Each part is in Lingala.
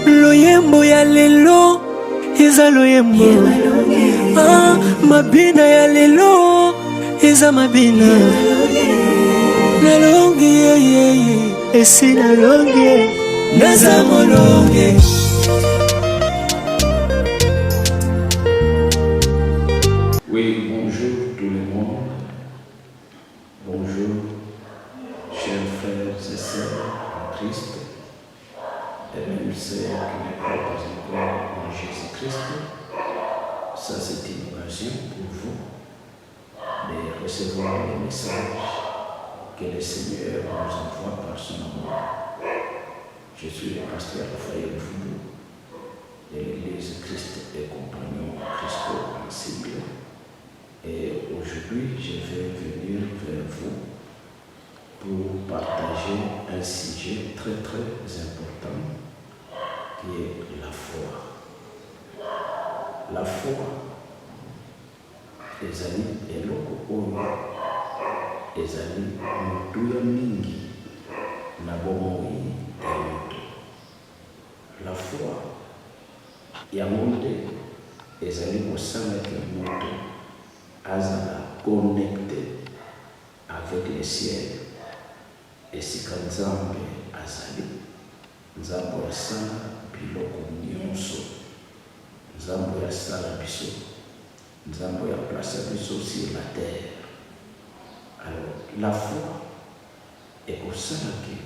Loyembo ya lelo eza loyembo, mabina ya lelo eza mabina. Nalongi esi nalongi naza molongi. Oui, bonjour tout le monde. Bonjour, chers frères et sœurs en Christ, et même ceux qui ne croient pas encore en Jésus-Christ. Ça, c'est une occasion pour vous de recevoir les messages que le Seigneur nous envoie par son amour. Je suis le pasteur Raphaël Foudou de l'Église Christ et Compagnon Christo en Cible. Et aujourd'hui, je vais venir vers vous pour partager un sujet très important qui est la foi. La foi, ezali eloko oyo ezali motuya mingi na bomoi ya moto. La foi yango nde ezali kosala ke moto azala connecté avec le ciel. Esika Nzambe azali, Nzambe asala biloko nyonso, Nzambe asala biso, Nzambe aplace biso sur la terre. Alors la foi ekosala ke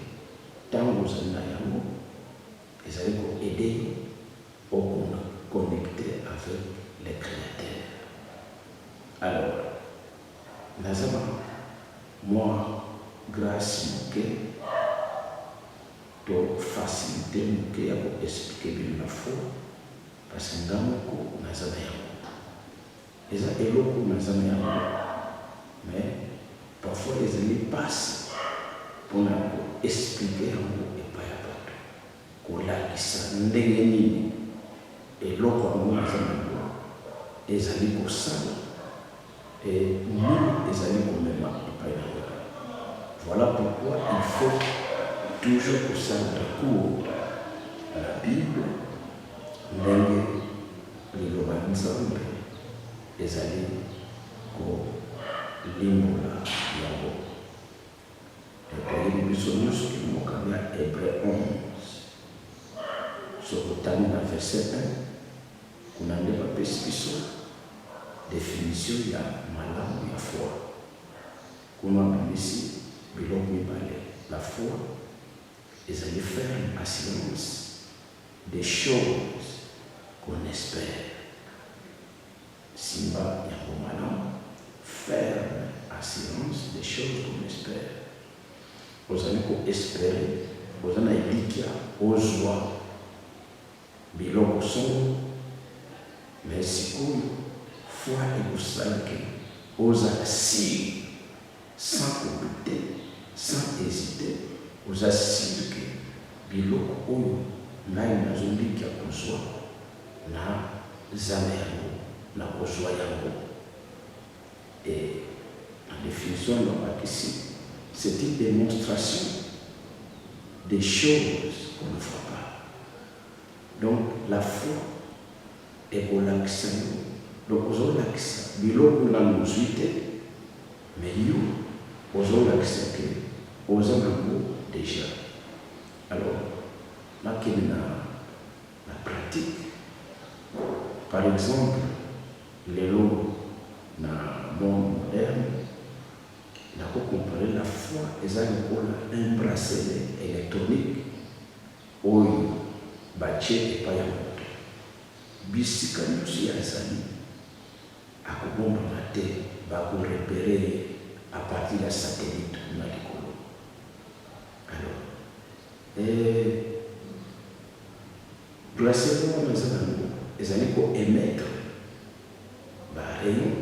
ntango ozali na yango ezali koede yo okona connecté avec le Créateur. Alors, nazaba moi grâce moke to facilité moke ya koexplike bino na foi parce que nga moko naza na yango, eza eloko naza na yango, mais parfois ezali mpasi mpona koexplike yango epai ya bato, kolakisa ndenge nini eloko yango naza na yango ezali kosala et nous, les amis, qu'on même pas. Voilà pourquoi il faut toujours pour ça recours à la Bible, même les Nzambe, les amis, qu'on limbola yango. Et pour les bisonnos qui m'ont camé à Hébreu 11, sur le temps dans verset 1, qu'on a mis à Pesquiso. Définition ya malamu ya foi. Kuna bimisi biloko mibale. La foi ezali faire une assurance des choses qu'on espère. Simba yango malamu, faire assurance des choses qu'on espère. Ozali ko espérer, ozana elikia ozwa biloko songo, mais sikoyo foi et vous que aux assis sans douter, sans hésiter, aux assis que biloko oyo ngai nazoliki ya kozwa na zala yango na kozwa yango. Et la définition ici, c'est une démonstration des choses qu'on ne voit pas. Donc la foi est pour l'accent. Donc, vous avez l'accès, biloko na nous mais vous avez l'accès que vous avez déjà. Alors, là, qu'il y a la pratique. Par exemple, les lots dans le monde moderne, on a comparé la foi et un bracelet électronique où il bâtit et pas y a bisika nyusi ya zali. À kubomba mate bako repérer à partir de satellite na likolo. Alors bracelet wana ezali ezali ko émettre ba rayon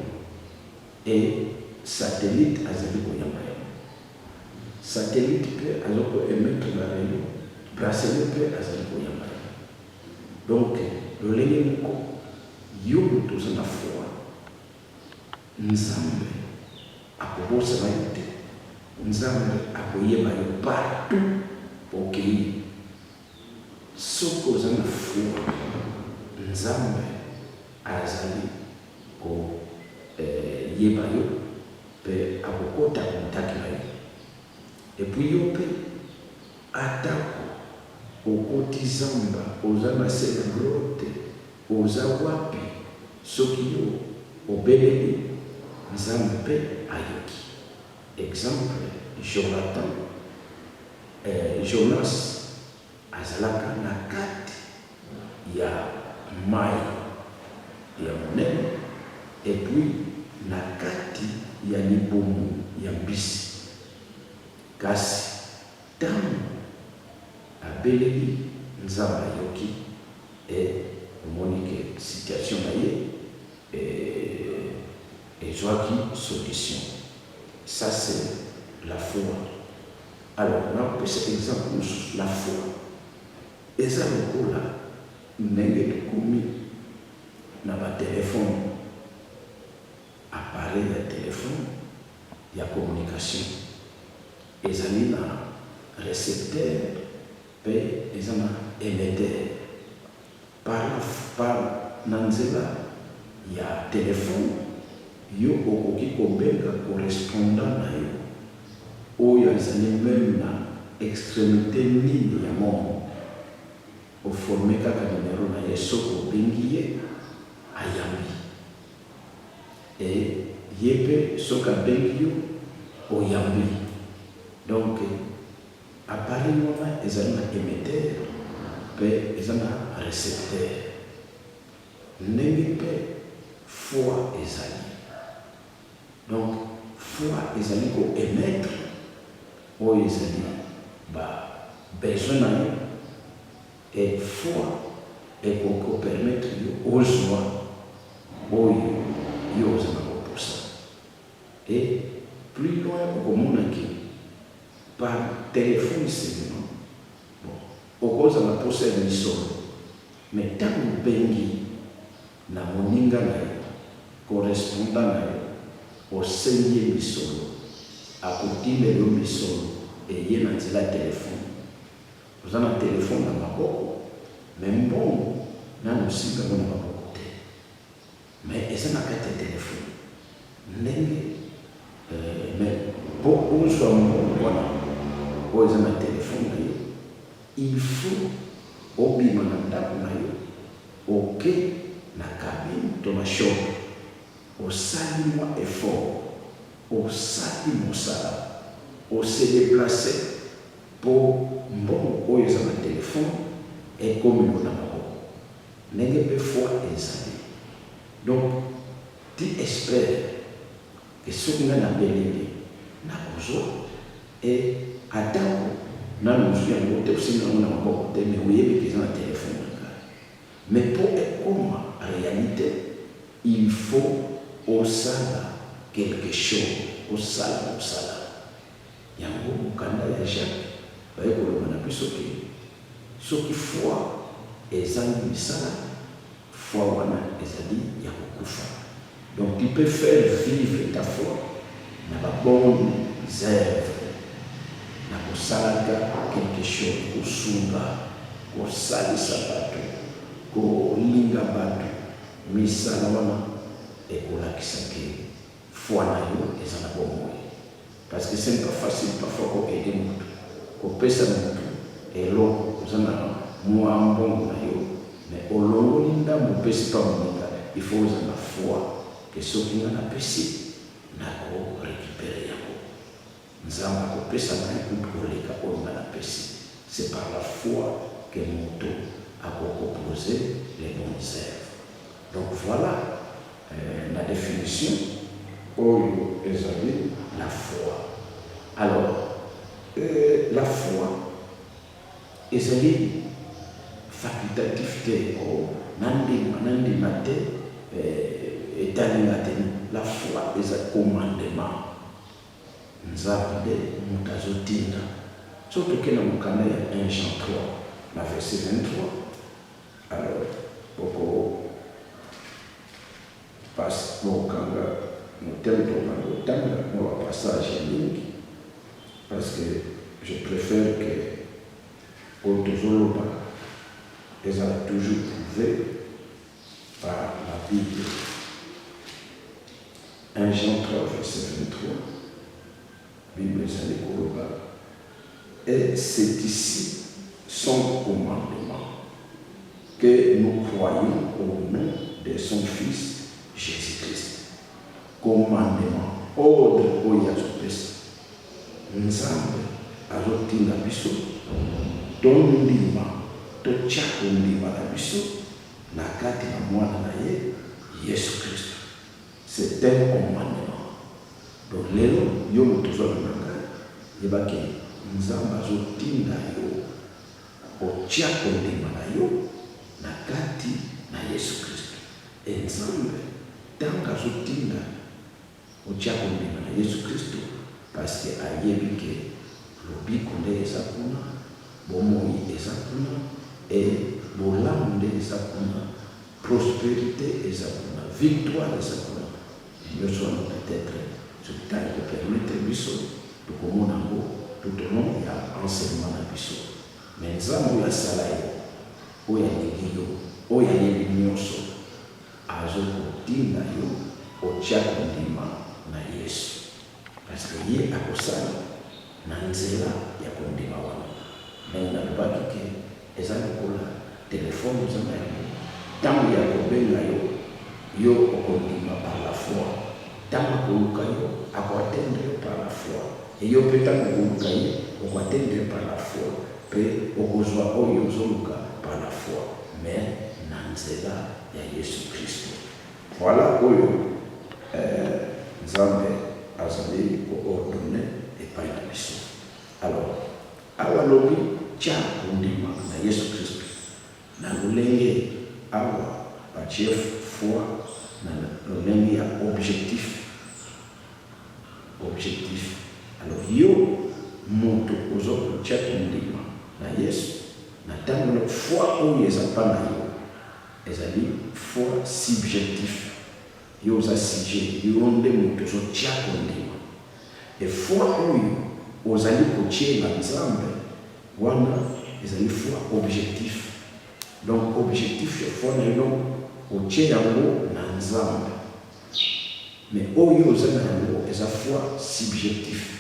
et satellite azali ko yamba. Satellite peut alors émettre ba rayon, bracelet peut azali ko yamba. Donc le lenge moko yo toza na foi. Nzambe akobosana yo te, Nzambe akoyeba yo partout pour que soki oza na foi nzambe azali koyeba yo mpe akokota kontaki na yo epui yo mpe atako okoti zamba oza na se na grote oza wapi soki yo obeleli nzambe mpe ayoki. Exemple, Jonathan, Jonas azalaka na kati ya mai ya monene epui na kati ya libumu ya mbisi, kasi ntango abeleli nzambe ayoki omoni ke situation na ye ezwaki solution. Ça c'est la foi. Alors on peut cet exemple sur la foi. Eza lokola ndenge tokomi na batelefone, appareil ya telefone ya communication ezali na récepteur mpe eza na émetteur. Par na nzela ya telefone yo okoki kobenga correspondant na yo oyo ezali meme na extrémité nini ya monde, oforme kaka numero na ye soki obengi ye ayambi ye mpe soki abengi yo oyambi. Donc appareil wana ezali na émetteur mpe eza na récepteur. Ndenge mpe foi ezali. Donc foi ezali koémettre oyo ezali besoin na yo et foi ekokopermettre yo ozwa oyo yo oza na kopusa. Et plus loin okomonaki par téléphone seulement okozala mposa ya misolo, mais ntango obengi na moninga na yo correspondant na yo osengi ye misolo akotimela yo misolo eye na nzela ya telefone. Oza na telefone na maboko me mbongo nano osimba ngo na maboko te, mais eza na kati ya telefone ndenge me mpo ozwa mbongo wana oyo eza na telefone na yo il faut obima na ndako na yo oke na kabine to na shop osali mwa effort, osali mosala, ose déplacer mpo mbongo oyo eza na telefone ekomi na maboko. Ndenge mpe foi ezali. Donc ti espère ke soki ngai nabeleli nakozwa atako nano ozwi yango te osimbi yango na maboko te, me oyebi ke eza na telefone na ngai. Mais mpo ekoma réalité il faut osala quelque chose, osala mosala yango. Mokanda ya Jacques baye koloba na biso ke soki foi ezali misala, foi wana ezali ya kokufa. Donc tu peux faire vivre ta foi na babonnes œuvres, na kosalaka quelque chose, kosunga, kosalisa bato, kolinga bato, misala wana ekolakisa ke foi na yo eza na bomoi. Parce que c'est pas facile parfois koaide motu, kopesa motu eloko oza na mwa mbongo na yo, mais olongoli ndambo opesi pa moninga. Il faut oza na foi ke soki nga napesi nako récupérer yango, nzambe akopesa na ekutu koleka oyo nga napesi. C'est par la foi que moto akokoposer les bonnes œuvres. Donc voilà la définition oyo ezali la foi. Alors la foi ezali facultatif te nandima te etalinga te. La foi eza commandement nzambe nde moto azotinda. So toke na mokanda ya 1 Jean 3 na verset 23, alors boko bokanga motema tokanga otanga mwa passage ya mingi, parce que je préfère que oyo tozoloba elles ont toujours prouvé par la Bible. 1 Jean 3, verset 23, Bible ezali koloba. Et c'est ici son commandement, que nous croyons au nom de son Fils Jésus-Christ. Commandement, ordre oyo azopesa nzambe azotinda biso tondima totya kondima na biso na kati na mwana na ye Yesu Kristo. C'est un commandement. Donc lelo yo moto ozolanda ngai yebaki nzambe azotinda yo otya kondima na yo na kati na Yesu Kristo. Et nzambe ntango azotinda otya kondima na Yesu Kristo parce que ayebi ke lobiko nde eza kuna, bomoi eza kuna, et bolamu nde eza kuna, prospérité eza kuna, victoire eza kuna. Nyonso wana peut-être soki kopermettre biso tokomona yango tout au long ya enseignement na biso. Mais nzambe oyo asala yo, oyo alingi yo, oyo ayebi nyonso azokotinda yo otya kondima na Yesu. Parce que ye akosala na nzela ya kondima wana. Mais nalobaki ke eza lokola telefone oza na yango, ntango ya kobenga yo, yo okondima par la foi. Ntango akoluka yo, akoatendre yo par la foi. Et yo mpe ntango okoluka ye, okoatendre yo par la foi. Mpe okozwa oyo ozoluka par la foi. Mais na nzela ya Yesu Kristo. Voilà oyo nzambe azali koordonne epai na biso. Alors, awa lobi tya kondima na Yesu Kristo. Na lolenge awa batie foi na lolenge ya objectif. Objectif. Alors yo moto ozokotya kondima na Yesu, na ntango na foi oyo eza mpa na yo ezali foi subjectif. Yo oza sujet, yo nde moto ozotya kondima. Et foi oyo ozali kotiela nzambe wana ezali foi objectif. Donc objectif ya foi na yo otie yango na nzambe. Mais oyo oza na yango eza foi subjectif.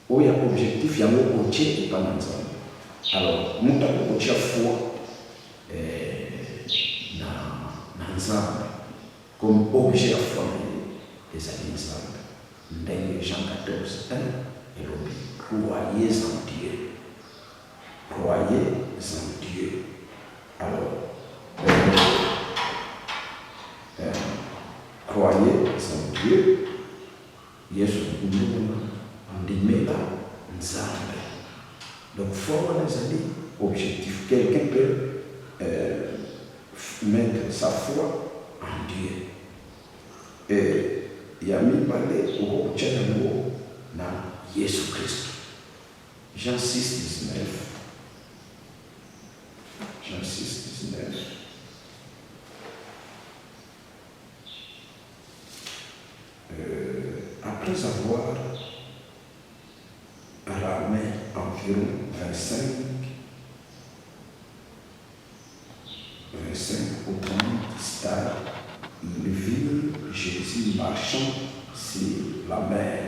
Oyo objectif yango otie epa na nzambe. Alors moto akokotia foi na nzambe comme objet à foi ezali nzambe. Ndenge Jean 14, 1 elobi croyez en Dieu. Croyez en Dieu. Alors croyez en Dieu. Yesu ndimela nzambe. Donc foi ezali objectif. Quelqu'un peut mettre sa foi en Dieu. Et yami bale okokotya yango na Yesu Kristo. Jean 6, 19. Jean 6, 19. Après avoir ramé environ 25 ou 30 stades, ils virent Jésus marchant sur la mer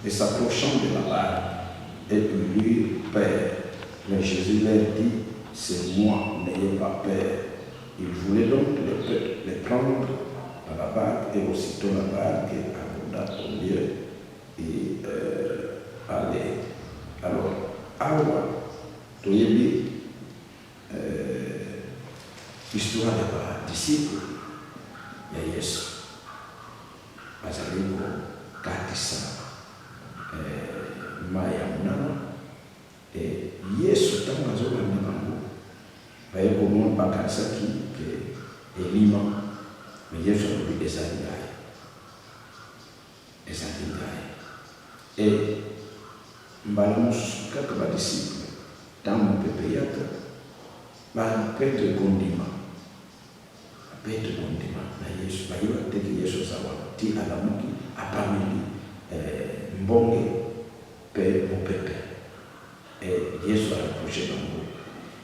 et s'approchant de la barque, et ils lui Père. Mais Jésus leur dit, c'est moi, n'ayez pas peur. Il voulait donc les prendre dans la barque, et aussitôt la barque abonda au lieu et allait. Alors, awa, toyebi histoire de disciples ya Yesu bazali kokatisa mai ya monana. Et Yesu ntango azolanda bango baye komona bakanisaki ke elima. Mais Yesu alobi ezali ngai, ezali ngai. Et mbala mosusu kaka badisiple ntango mopepe yaka bapete kondima na Yesu bayiba te ke Yesu aza wana ti alamuki apameli mbonge mpe mopepe. Et Yesu a approché bango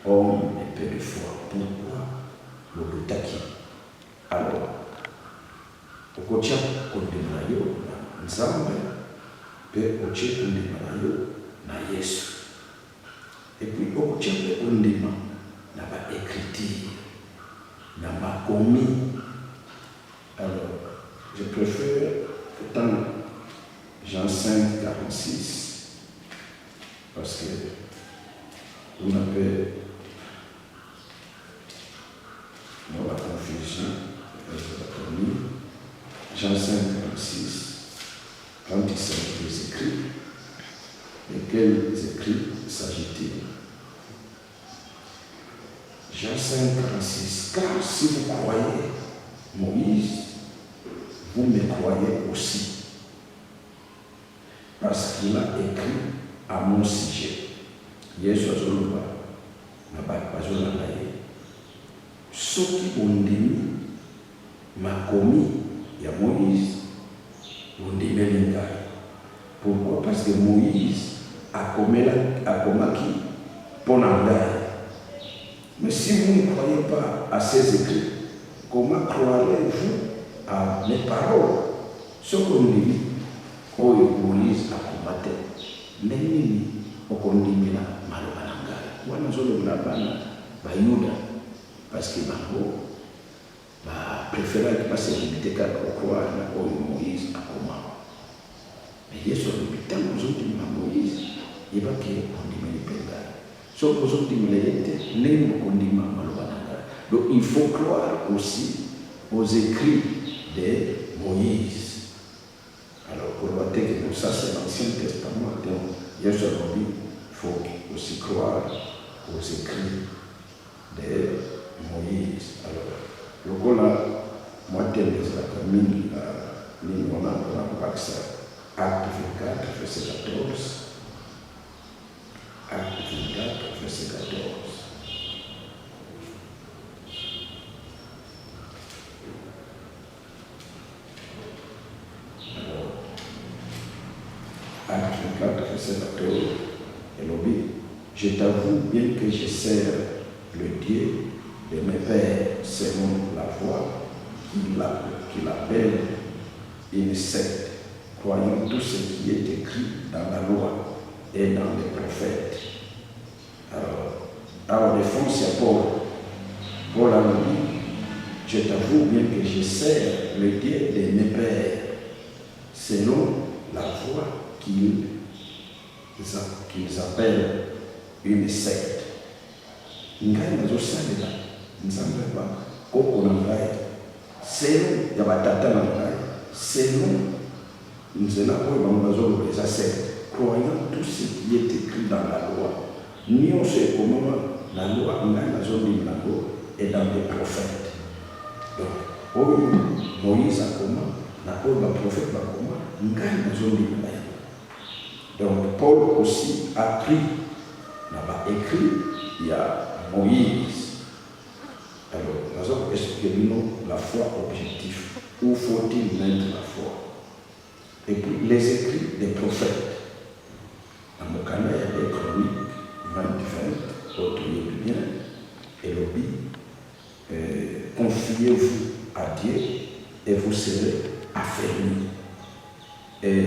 homme et peu de foi. ocha kundima na yo na nzambe pe oche kundima na yo na Yesu. Et puis ocha kundima na ba écriture na ba commis. Alors je préfère pourtant Jean 5, 46 parce que on appelle dans la confusion la commis. Jean 5, 46 quand il s'agit des écrits, de quels écrits s'agit-il? Jean 5, 46. Car si vous croyez Moïse, vous me croyez aussi, parce qu'il a écrit à mon sujet. Yesu azoloba na bazolanda ye. Soki ondimi makomi ya Moïse, ondimeli ngai. Pourquoi? Parce que Moïse akomaki pona ngai. Mais si vous ne croyez pas à ces écrits, comment croirez-vous à mes paroles? Ce qu'on dit, Moïse a combattu. Nini okondimina maloba na ngai. Wana zolobela bana bayuda parce que bango ba préférait passer limité kaka okroire na oyo Moïse akoma. Mais Yesu alobi ntango ozondimina Moïse yebaki okondimeli mpe ngai. Soki ozondimela ye te ndenge okondima maloba na ngai. Donc il faut croire aussi aux écrits de Moïse. Alors pour le que pour ça c'est l'Ancien Testament, donc Yesu alobi il faut aussi croire aux écrits de Moïse. Alors lokola moitié des mingi on a Acte 24, verset 14. Acte 24, verset 14. Acte 24, verset 14. Et l'obé, je t'avoue bien que je sers le Dieu de mes pères selon la voie qu'il appelle une secte, croyant tout ce qui est écrit dans la loi et dans les prophètes. Alors, en défense, il y a Paul a dit, je t'avoue bien que je sers le Dieu de mes pères selon la voie qu'ils appellent une secte. Ngai nazosalela nzambe ba koko na ngai selon ya batata na ngai selon nzela oyo bango bazoloba eza secte, croyant tout ce qui est écrit dans la loi. Nyonso ekomama na loi ngai nazondima nango et dans les prophètes. Donc oyo Moïse akoma na oyo baprophète bakoma ngai nazondima na yango. Donc Paul aussi a pris là-bas écrit il y a Moïse. Alors, nous avons expliqué la foi objective. Où faut-il mettre la foi? Et puis, les écrits des prophètes. Dans le canal, il y a des chroniques 20, autorisez bien, et l'obé, confiez-vous à Dieu et vous serez affermis. Et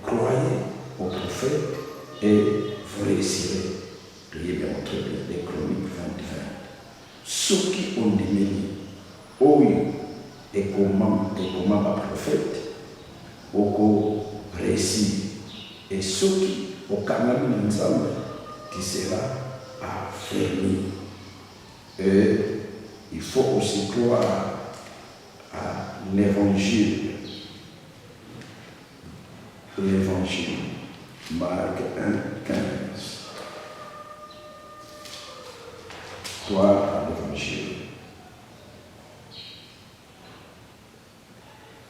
croyez aux prophètes et vous réussirez. Priez bien votre bien, les chroniques 20. Ceux qui ont dit oui, et comment ma prophète, au récit, et ceux qui au canal ensemble, qui sera affermi. Et il faut aussi croire à l'évangile. L'évangile, Marc 1, 15. Croire à l'évangile.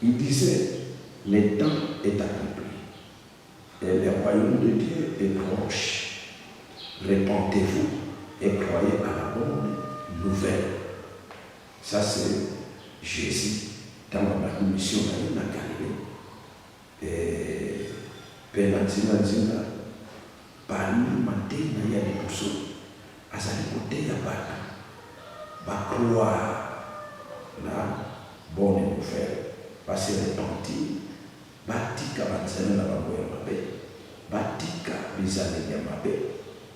Il disait, le temps est accompli et le royaume de Dieu est proche. Répentez-vous et croyez à la bonne nouvelle. Ça c'est Jésus dans la mission de la Galilée. Et Penatina Dina, parmi Mathéna Yalipuso, azali koteya bata bakroire la bonne nouvelle. va se repentir, batika banzambe na bango ya mabe, batika bizaleli ya mabe,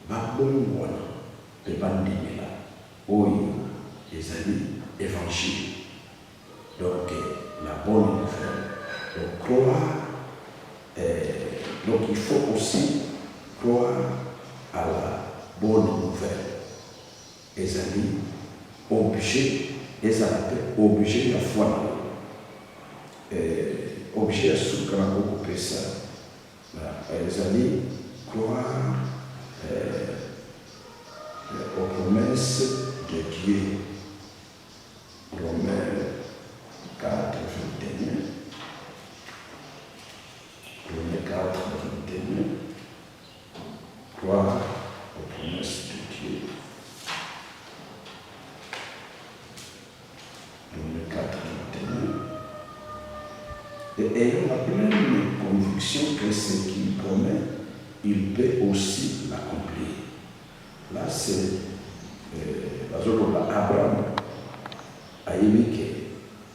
babongwana mpe bandimela oyo ezali évangile. Donc la bonne nouvelle, donc croire, donc il faut aussi croire à la bonne nouvelle. Ezali objet, objet la foi. Objet à ce qu'on a beaucoup fait ça. Ezali croire aux promesses de Dieu. Romains 4, 21. Romains 4, 21. Croire aux promesses de Dieu. Romains 4, 21. Et ayant la pleine conviction que ce qu'il promet, il peut aussi l'accomplir. Là, c'est la zone de Abraham.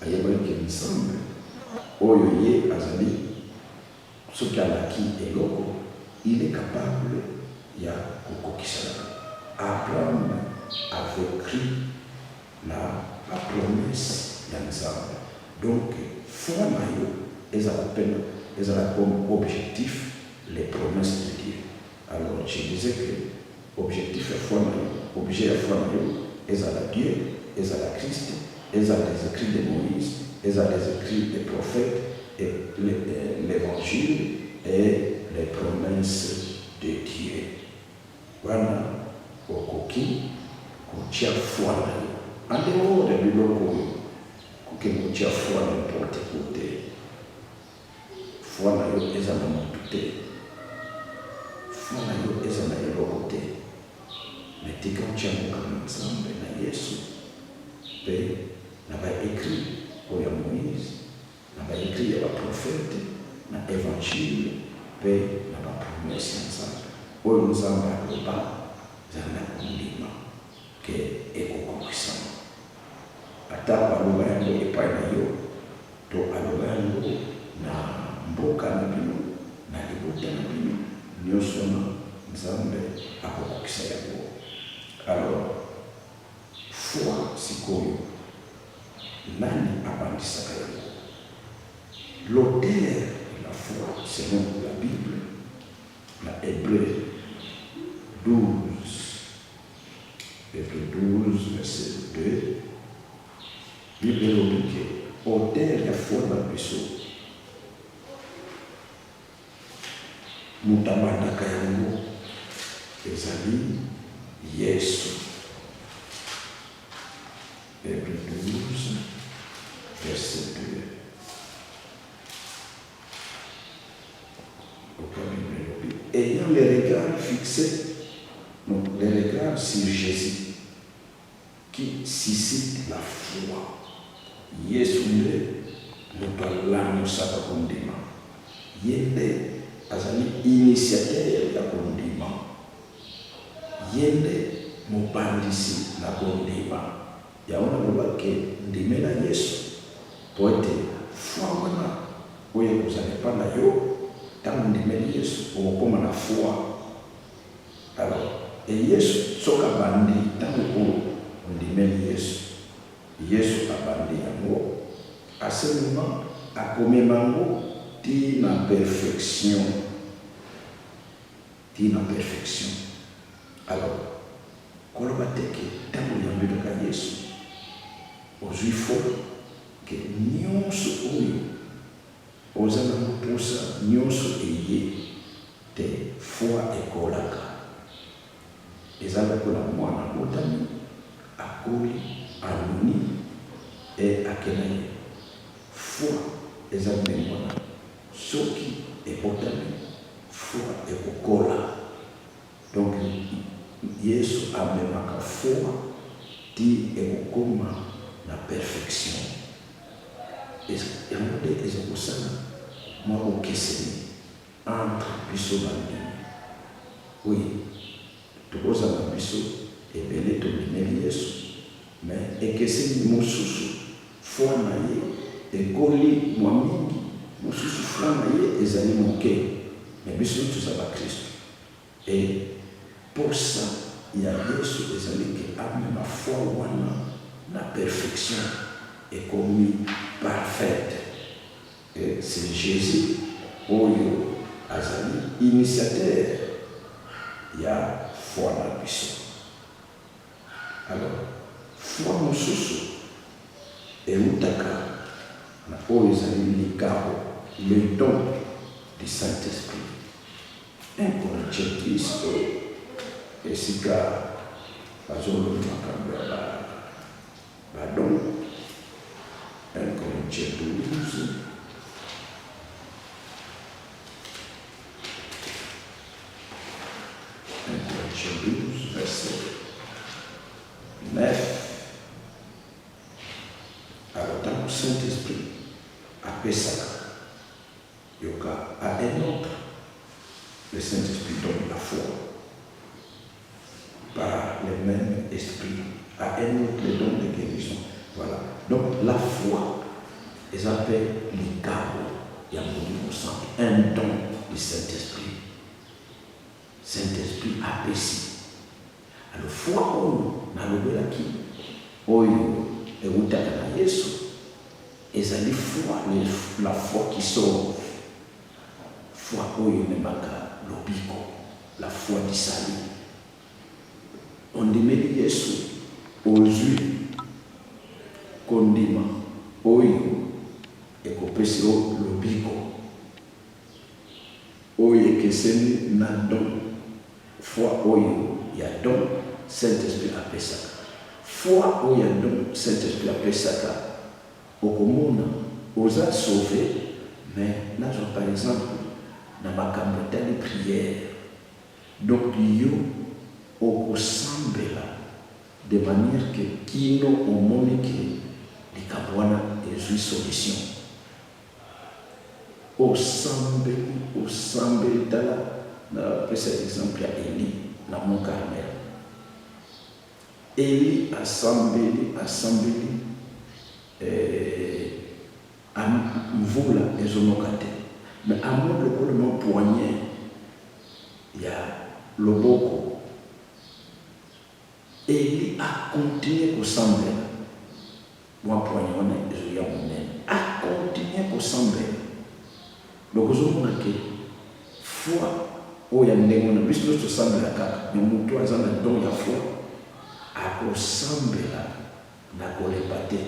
ayebaki ensemble oyo ye azali soki alaki eloko il est capable ya kokokisa. Abraham avait cru la promesse ya Nzambe. Donc foi na yo ezala comme objectif les promesses de Dieu. Alors je disais que objectif ya foi na yo, objet ya foi na yo ezala Dieu, ezala Christ, ezala les écrits de Moïse, ezala les écrits des prophètes et l'évangile et les promesses de Dieu. Voilà okoki kotia foi na yo. En dehors de biloko koki kotia foi n'importe côté. Foi na yo ezala motu te. Foi na yo ezala eloko te. Mais tika kotia mokano Nzambe na Yesu mpe na baécrit oyo ya Moïse, na baécrit ya baprofete, na évangile mpe na bapromese ya Nzambe oyo Nzambe aloba zala na kondima ke ekokokisama. Ata baloba yango epai na yo to aloba yango na mboka na bino na libota na bino nyonso na Nzambe akokokisa yango. Alors foi sikoyo nani abandisaka yango? L'auteur de la foi selon la Bible, la Hébreu 12 verset 2, Bible elobi auteur ya foi na biso moto abandaka yango ezali Yesu. Hébreu 12 verset 2. Ayant les regards fixés, donc les regards sur Jésus, qui suscite la foi. Yesu nde moto alamisaka kondima. Ye nde azali initiateur ya kondima. Ye nde mobandisi na kondima. Yaona lobake ndimela Yesu po ete foi wana oyo kozalepa na yo ntango ndimeli Yesu okokoma na foi. Alors Yesu soki abandi ntango oyo ondimeli Yesu, Yesu abandi yango aselement akomema yango tina perfection. Alors koloba teke ntango oyambelaka Yesu ozwi foi ke nyonso oyo oza na mopusa nyonso eye te foi ekolaka. Eza lokola mwana botami akoli aluni e akena ye. Foi eza mbengwana soki ebotami foi ekokola. Donc Yesu amemaka foi ti ekokoma na perfection. Yango nde ezokosala mwa okeseni entre biso bandimi. Oui, tokozala biso ebele tondimeli Yesu, mais ekeseni mosusu foi na ye ekoli mwa mingi mosusu flamme na ye ezali moke me biso tozala bakristo e posa ya yesu ezali ke amema foi wana na perfection ekomi parfaite et c'est Jésus oyo azali initiateur ya foi na biso. Alors foi mosusu eutaka na oyo ezali likabo le don du Saint-Esprit. 1 Corinthiens 10 oyo esika bazoloba makambo ya badon. 1 Corinthiens 12 verset 9. Alors dans le Saint-Esprit apesaka yoka à un autre le Saint-Esprit donne la foi par le même esprit, à un autre le don de guérison. Voilà. Donc la foi, ils appellent l'ikabo, il y a un don du Saint-Esprit. Saint-Esprit apesi. Alors foi oyo nalobelaki oyo eutaka na Yesu ezali foi, la foi qui sauve. Foi oyo memaka lobiko, la foi du salut. Ondimeli Yesu ozwi kondima oyo ekopesi o lobiko oyo ekeseni na don. Foi oyo ya don Saint-Esprit apesaka. Foi oyo ya don Saint-Esprit apesaka okomona oza sauvé, mais nazwa par exemple na makambo etali prière. Donc yo okosambela de manière que kino omoni ke likambo wana ezwi solution. Osambeli tala na pesa exemple ya Eli na Mont Carmel. Eli asambeli mvula ezonoka te, mais amon lokolo mo poignet ya loboko Eli a continué kosambela mwa poignet wana ezoya monene, a continué kosambela. Donc ozomona ke foi oyo ndenge wana biso nyonso tosambela kaka, mais moto aza na don ya foi akosambela na kolepa te.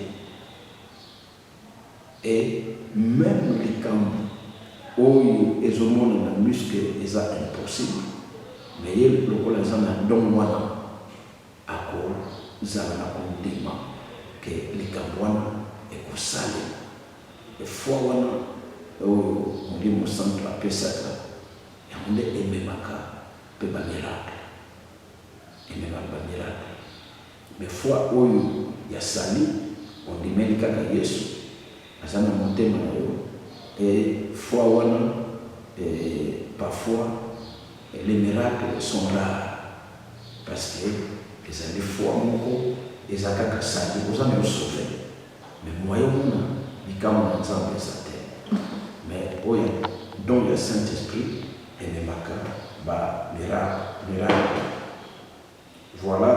Et même likambo oyo ezomona na muscle eza impossible, mais ye lokola aza na don wana akozala na kondima ke likambo wana ekosalela. Foi wana oyo Molimo Santo apesaka yango nde ememaka mpe bamiracle, ememaka bamiracle. Mais foi oyo ya sali ondimeli kaka Yesu aza na motema na yo. Et foi wana parfois les miracles sont rares parce que ezali foi moko eza kaka sali oza na yo sauvé, mais moyo mona likambo na Nzambe eza te. Mais oyo don ya Saint-Esprit ememaka ba miracle. Voilà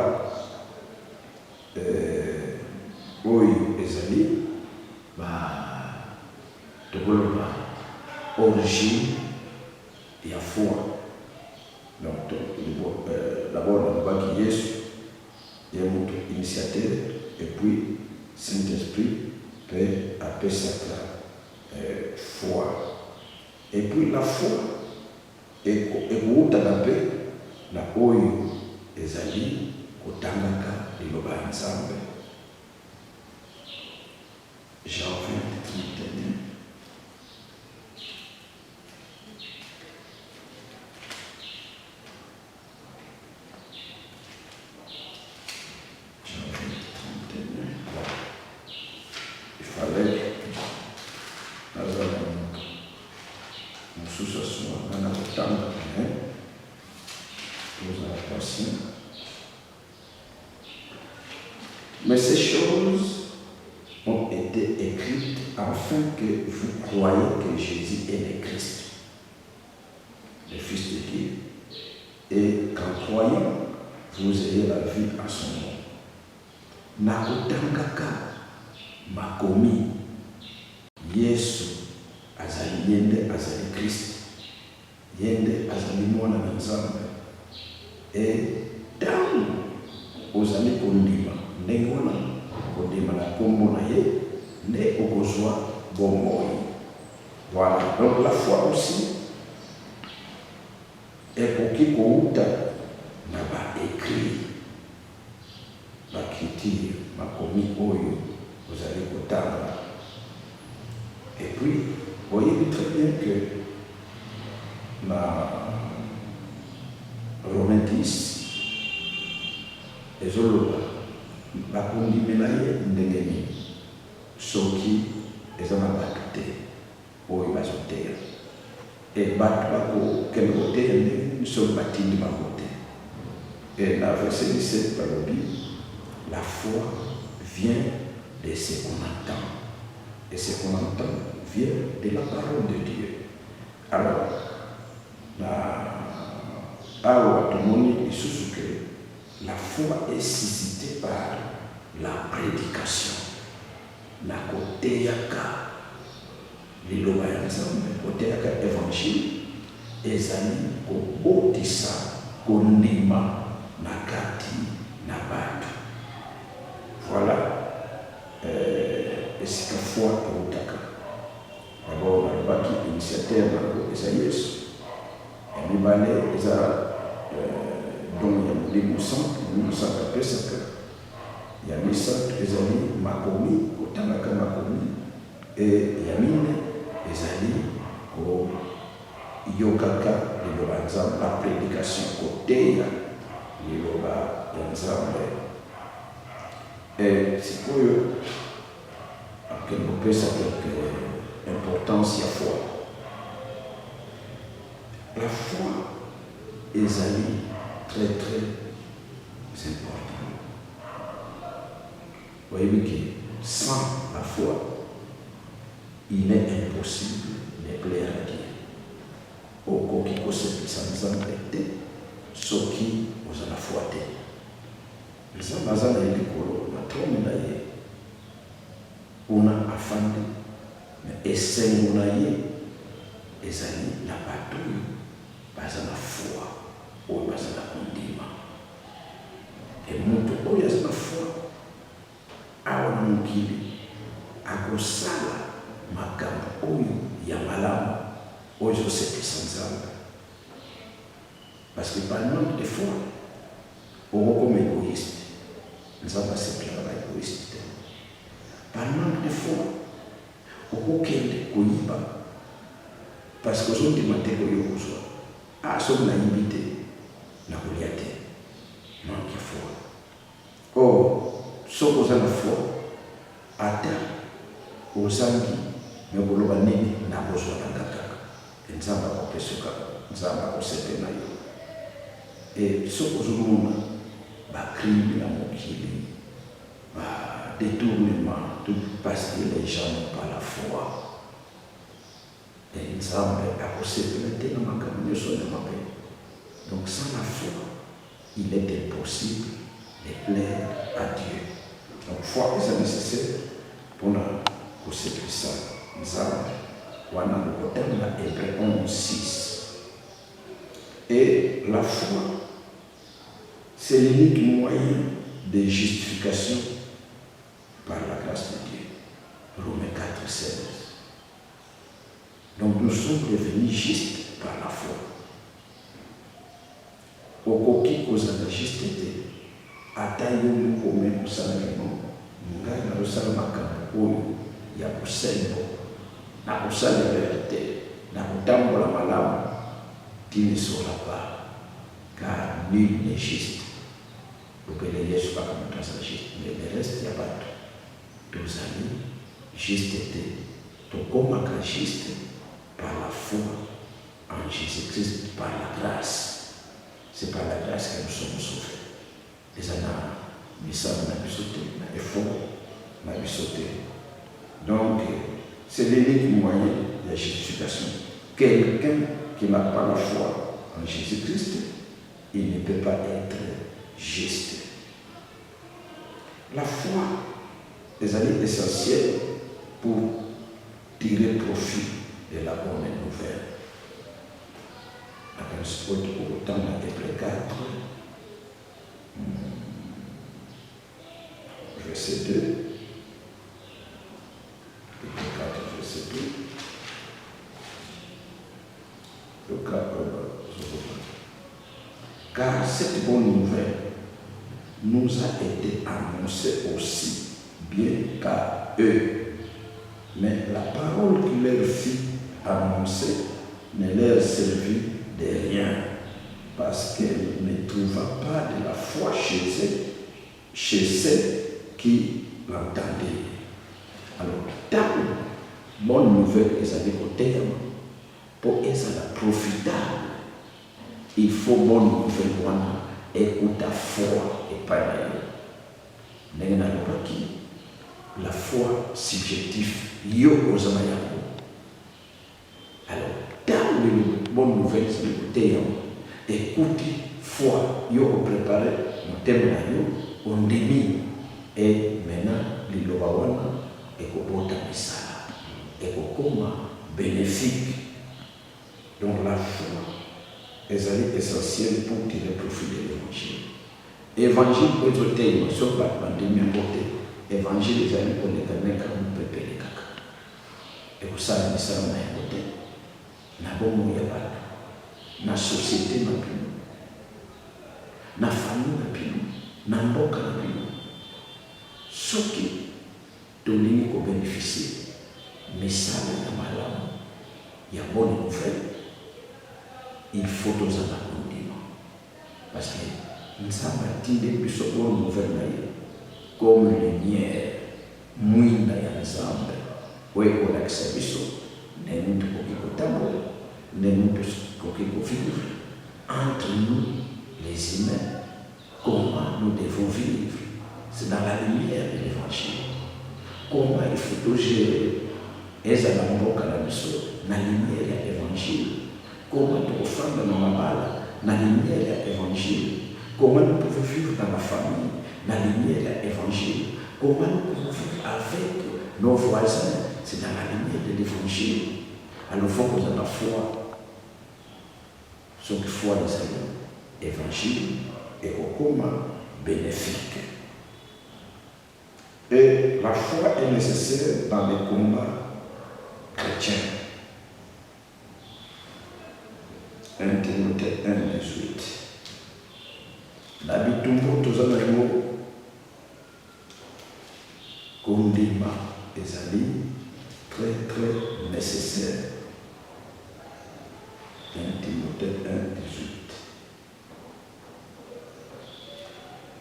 oyo ezali ba tokoloba origine ya foi. Donc d'abord nalobaki Yesu ye moto initiateur, et puis Saint-Esprit peut apesaka foi. Et puis la foi ekoutaka mpe na oyo ezali kotangaka liloba ya Nzambe. Jean 20:31. Il fallait mosusu asungaka na kotanga tozala patient. Mais ces choses ont été écrites en afin que vous croyez que Jésus est le Christ, le Fils de Dieu, et qu'en croyant, vous ayez la vie à son nom. Nakutangaka makomi Yesu azali yende azali Christ, yende azali mwana na Nzambe, et tangu ozali kondima ndenge wana kondima na kombo na ye nde okozwa bomoi. Voilà, donc la foi aussi ekoki kouta na baécrit bakritire makomi oyo ozali kotanga. Et puis voyez très bien que dans Romains 10 ezoloba bakondimela ye ndenge nini soki eza na bato te oyo bazoteya, e bato bakokende koteya ndenge nini soki batindi bango te. Et dans verset 17 balobi la foi vient de ce qu'on entend, et ce qu'on entend vient de la parole de Dieu. Alors awa tomoni lisusu que la foi est suscitée par la prédication, na koteyaka liloba ya Nzambe, koteyaka évangile ezali kobotisa kondima na kati na bato. Voilà esika foi eutaka. D'abord nalobaki initiateur nango eza Yesu, ya mibale eza don ya Molimo Santu, Molimo Santu apesaka, ya misato ezali makomi, kotangaka makomi, e ya mine ezali koyokaka liloba ya Nzambe, la prédication, koteya liloba ya Nzambe. Et sikoyo akendopesa quelque importance ya foi. La foi ezali très très important. Voyez que sans la foi, il est impossible de plaire à Dieu. Okoki kosepelisa Nzambe te soki oza na foi te. Nzambe aza na ye likolo na trône na ye, kuna afandi, me esengo na ye ezali na bato oyo baza na foi, oyo baza na kondima. E moto oyo aza na foi awa na mokili akosala makambo oyo ya malamu oyo ezosepelisa Nzambe. Parce que par manque de foi okokoma égoïste. Nzambe asepelaka ba égoïste te. Par manque de foi okokende koyiba parce que ozondima te koyo kozwa. Soki nayibi te nakolia te, manque ya foi. Or soki oza na foi ata ozangi me koloba nini nakozwaka kaka, Nzambe akopesaka, Nzambe akosepela na yo. Et soki ozomona bacrime na mokili, détournement, tout parce que les gens n'ont pas la foi. Et Nzambe akosepela te na makambo nyonso ya mabe. Donc sans la foi, il est impossible de plaire à Dieu. Donc foi est nécessaire pour kosepelisa Nzambe. Wana lokotanga Hébreux 11:6. Et la foi, c'est l'unique moyen de justification par la grâce de Dieu. Romains 4:16. Donc nous sommes devenus justes par la foi. Okoki kozala juste te, ata yo moko ome kosala lino, ngai nazosala makambo oyo ya kosembo, na kosala verité, na kotambola malamu, tu ne sauras pas, car nul n'est juste. Lopele Yesu kaka moto azala juste, mais le reste ya bato tozali juste te, tokomaka juste par la foi en Jésus-Christ, par la grâce. C'est par la grâce que nous sommes sauvés. Les années, nous sommes na bisoté, na effort, na bisoté. Donc, C'est l'unique moyen de la justification. Quelqu'un qui n'a pas la foi en Jésus-Christ, il ne peut pas être juste. La foi est essentielle pour tirer profit de la bonne nouvelle. Autant dans Hébreux 4, verset 2. Hébreux 4, verset 2. Car cette bonne nouvelle nous a été annoncée aussi bien qu'à eux. Mais la parole qui leur fut annoncée ne leur servit de rien, parce qu'elle ne trouva pas de la foi chez ceux qui l'entendaient. Alors, dans bonne nouvelle, ils avaient côté, pour être profitable, il faut bonne nouvelle, écoute la foi et pas la foi subjective, yo osama yango. Alors, dans les bonnes nouvelles, c'est l'écouter, écoutez, foi, yo préparé, mon thème là, on démie, et maintenant, les lobawana, et qu'on bota misala, et qu'on coma bénéfique. Donc, la foi est essentielle pour tirer profit de l'évangile. L'évangile peut être thème, sur la pandémie à côté. Évangile les amis pour les gagner comme on peut payer caca. Et vous savez, ça on a écouté. Na bon mouya pas. Na société na plus. Na famille na plus. Na mboka na plus. Ce qui donne qu'on bénéficie. Mais ça na malam. Il y a bonne nouvelle. Il faut tous en accomplir. Parce que nous sommes attendus plus de bonne nouvelle d'ailleurs. Comme lumière, mouina ya nzambe, weko na kisabiso, ne muntu kokikotambo, ne muntu kokikofigure. Entre nous, les humains, comment nous devons vivre? C'est dans la lumière de l'évangile. Comment il faut gérer Ezalamboka la biso, na lumière de l'évangile. Comment nous offrir dans la balle, na lumière de l'évangile. Comment nous pouvons vivre dans la famille, la lumière de l'évangile. Comment nous pouvons vivre avec nos voisins, c'est dans la lumière de l'évangile. Alors, il faut qu'on ait la foi. Ce qu'il faut les évangile et comment bénéfique. Et la foi est nécessaire dans les combats chrétiens. 1 Timothée 1:18. Nabitumbo tozanamo kondima ezali très très nécessaire. 1 Timothée 1:18.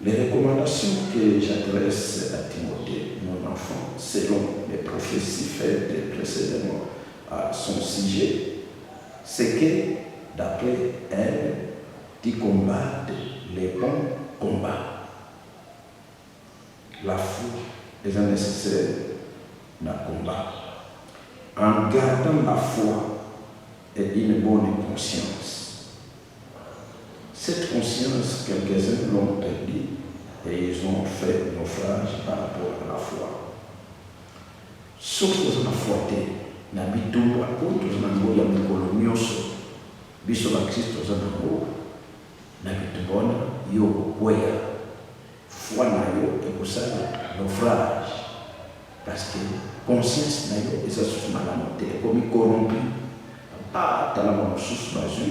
Les recommandations que j'adresse à Timothée, mon enfant, selon les prophéties faites précédemment à son sujet, c'est que, d'après elle, tu combattes les bons combats. La foi est nécessaire dans le combat. En gardant la foi et une bonne conscience. Cette conscience, quelques-uns l'ont perdue et ils ont fait naufrage par rapport à la foi. Sauf que la foi était, n'habitou pas contre les coloniaux, biso ba Kristo zanango, n'habitou pas yo koya, foi na yo et pour ça naufrage. Parce que conscience na yo est sous malamote, comme corrompu. Ah, t'as la mort sous basu,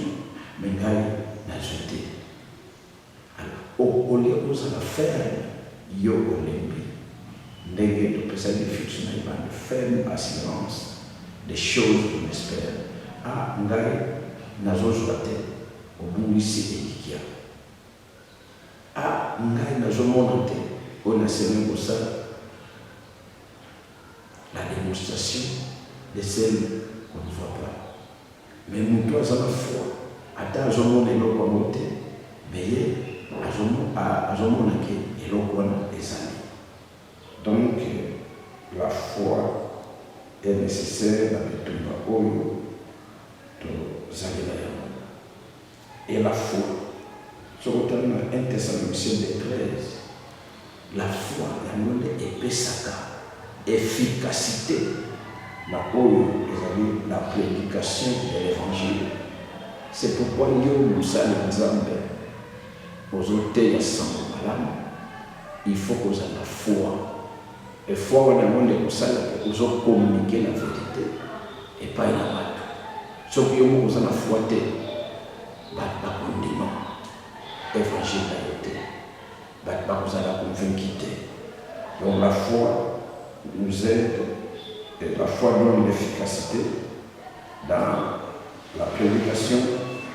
mais n'a jeté. Alors, au lieu où ça va faire, yo olembi, n'est de personne de fiction, il va de ferme assurance des choses qu'on espère. Ah, n'a zozoate, au bout ici et qui a. Ah, n'a zomonante, on a semé pour ça la démonstration de celle qu'on ne voit pas. Mais nous avons la foi. Attends, je vais monter, mais je vais donc, la foi est nécessaire dans le tomba de Zalila. Et la foi, sur le terme 1 Thessaloniciens 13, la foi, la monde épaissaka, efficacité, la prédication de l'évangile. C'est pourquoi nous sommes aux hôtels de il faut qu'on ait la foi. Et foi, on a de communiquer la vérité et pas la batte. Ce qui est la foi, c'est la condamnation. L'évangile a été. Vous allez convaincre. Donc la foi nous aide, et la foi donne l'efficacité dans la prédication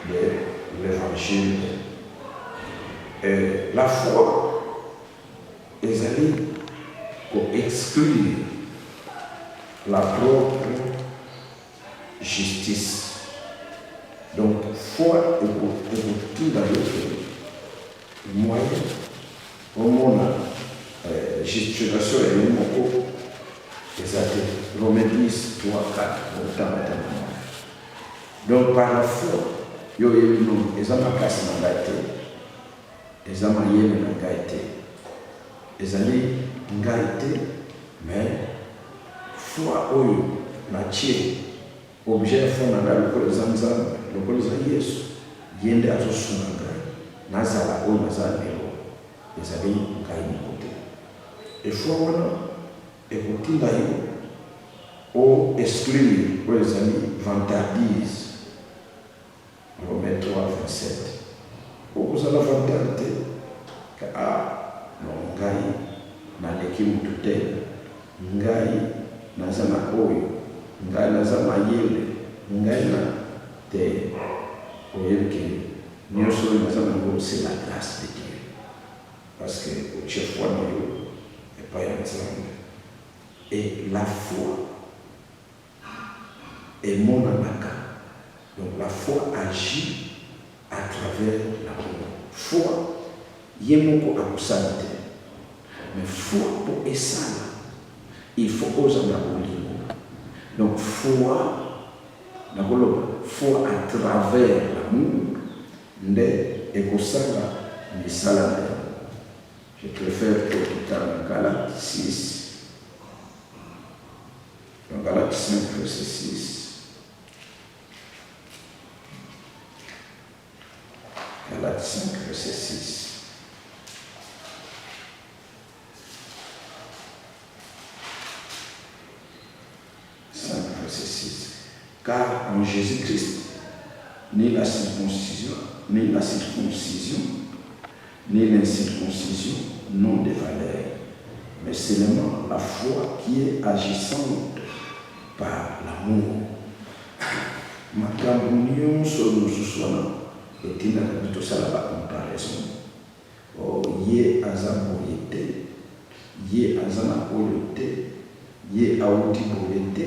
de l'évangile. Et la foi est allée pour exclure la propre justice. Donc, foi est pour tout dans l'autre moyen. Au monde, gestion et le mot exact. Romains 10, 3, 4, donc, par la foi, il y a eu des hommes à place dans la tête, des hommes à yémen dans la tête, des alliés dans la tête, mais foi, la tchè, objet fondamental, le col des Zamzam, le col des Yesu, yende à tout son engrais, Nazala, Nazala, les alliés dans la côté. Et foi, et pour tout d'ailleurs, ou exclure, les amis, vantardise. Romains 3, 27. Ou vous allez vantarder que non, ngai, na lekimu tutele, ngai, na zama oyo, ngai, na zama yele, ngai, na te, oyeke, nyoso, na zama ngo, c'est la grâce de Dieu. Parce que, au chef foi, et pas y ensemble. Et la foi est mon anaka. Donc la foi agit à travers l'amour. Foi, yemoko akusante. Mais foi pour esala, il faut oser la bolimo. Donc foi, à travers l'amour, nde ekosala misala. Je préfère que tu dans Galates 6. Dans Galates 5, verset 6. Galates 5, verset 6. Verset 6. Car en Jésus-Christ, ni la circoncision, ni l'incirconcision n'ont de valeur, mais seulement la foi qui est agissante par l'amour. Makambo sur nous et il n'a pas tout ça la comparaison. Oh, yé azaboyete, yé azanaboyete, yé autiboyete.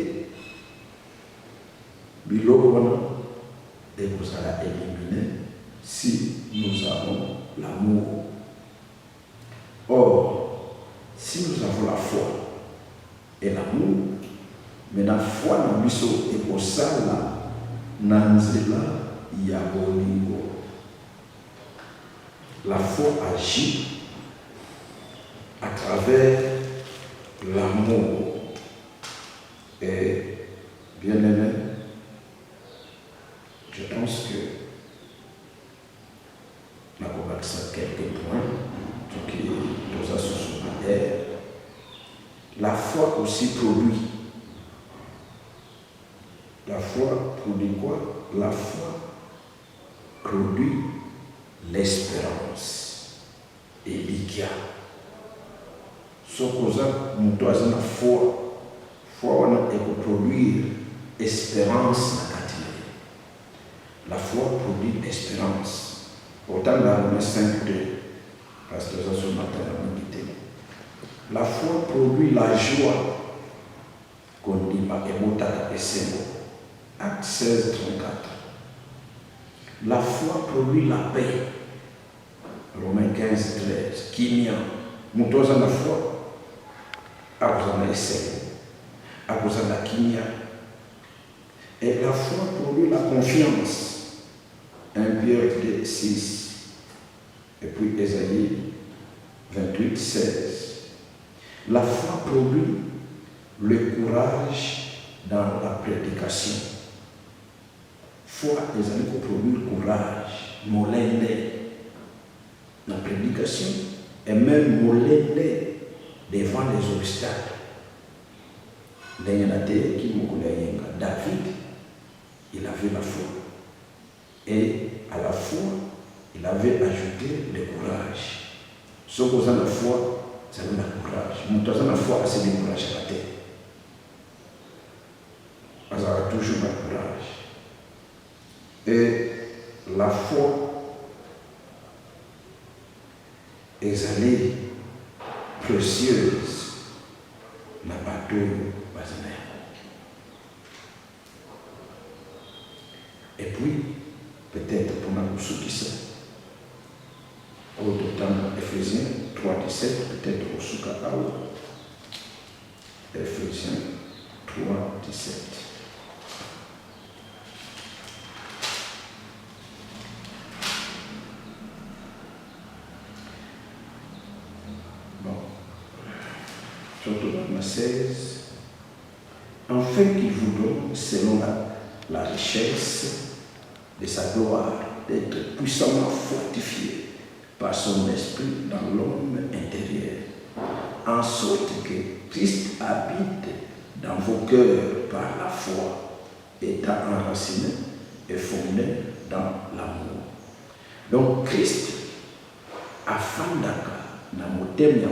Bilobona, et vous allez éliminer si nous avons l'amour. Or, si nous avons la foi et l'amour, mais la foi n'a biso et pour ça là, nanzela yabolingo. La foi agit à travers l'amour. Et bien aimé, je pense que nous avons accès à quelques points qui nous associent à elle. La foi aussi produit. La foi produit quoi? La foi produit l'espérance. Et l'ikia. Ce que nous avons la foi, foi est pour produire espérance. La foi produit l'espérance. Autant dans Romains 5, 2, parce que ça ce matin la foi produit la joie qu'on dit par Emota et Sebo. Acte 16, 34. La foi produit la paix. Romains 15, 13. Kimia. Nous tous en la foi. Ah, vous en avez essayé. à cause de la kimia. Et la foi produit la confiance. 1 Pierre 6. Et puis Ésaïe 28, 16. La foi produit le courage dans la prédication. Foi ezali ko produire courage, molende dans la prédication et même molende devant les obstacles. David, il avait la foi. Et à la foi, il avait ajouté le courage. Ce qu'on a la foi, c'est le courage. Mon troisième la foi, c'est le courage à la tête. Parce qu'il a toujours le courage. Et la foi est allée précieuse dans le bateau. Et puis, peut-être pour nous ceux qui sont au temps Ephésiens 3, 17, peut-être au Souka Ephésiens 3, 17. Bon. Surtout dans 16. Enfin qu'il vous donne, selon la richesse de sa gloire, d'être puissamment fortifié par son esprit dans l'homme intérieur, en sorte que Christ habite dans vos cœurs par la foi, étant enraciné et fondé dans l'amour. Donc Christ a fondé dans motema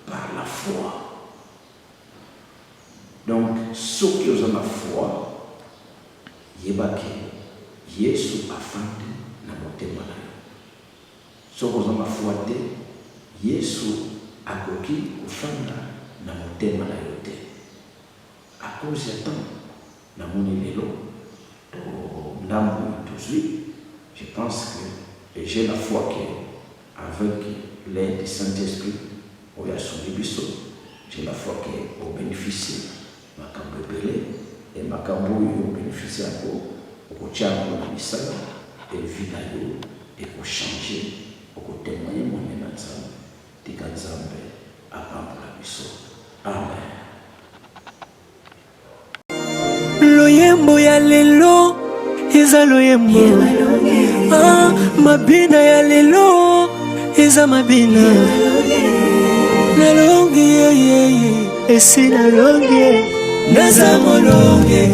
par la foi. Donc ceux qui ont la foi, yebake Yesu a fondé dans motema. Ceux qui ont la foi, Yesu a coquille au fondé dans motema. À cause de temps, dans mon élélo, je pense que j'ai la foi qu'avec l'aide du Saint-Esprit, j'ai la foi qu'on bénéficie de ma et ma bénéficie au tchambo de l'Israël et vie et pour changer, pour témoigner mon énanzam, tikanzambe, à Pampola Bisso. Amen. Loyembo ya lelo eza loyembo mabina ya lelo eza mabina nalongi esi nalongi naza molongi